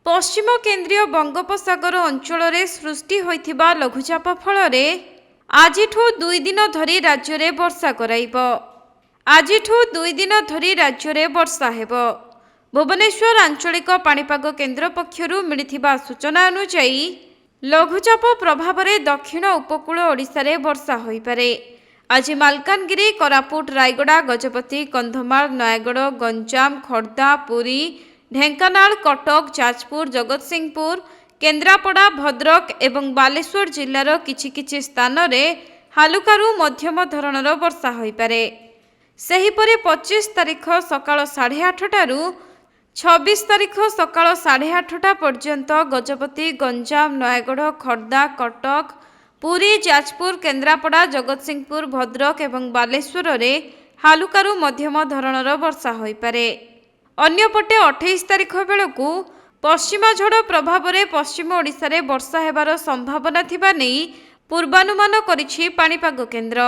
पश्चिम केन्द्रीय बंगोपसागर अंचल सृष्टि होइथिबा लघुचाप फल आजिठु 2 दिन धरी राज्य में वर्षा कराइब। आजिठु 2 दिन धरी राज्य में वर्षा हेब। भुवनेश्वर आंचलिक पाणीपाग केन्द्र पक्षरु मिलिथिबा सूचना अनुसार लघुचाप प्रभाव में दक्षिण उपकूल ओडिशा रे वर्षा होइपारे। आज मालकानगिरी, कोरापुट, रायगड़ा, गजपति, कंधमाल, नयागढ़, गंजाम, खोर्धा, पुरी, ढेंकानाल, कटक, जाजपुर, जगतसिंहपुर, केन्द्रापड़ा, भद्रक एवं बालेश्वर जिल्लार किछि स्थान रे हालुकारू मध्यम धरणर वर्षा होइपारे। सेहिपरि 25 तारिख सकाळ 8:30 टारू 26 तारिख सकाळ 8:30 पर्यंत गजपति, गंजाम, नयागढ़, खोर्धा, कटक, पुरी, जाजपुर, केन्द्रापड़ा, जगतसिंहपुर, भद्रक एवं बालेश्वर रे हालुकारू मध्यम धरणर वर्षा होइपारे। अन्यपटे 28 तारिख बेलू पश्चिमा झड़ प्रभाव में पश्चिम ओडिशा रे वर्षा हेबार संभावना थिबा नेई पूर्वानुमान करिछि पाणीपाग केन्द्र।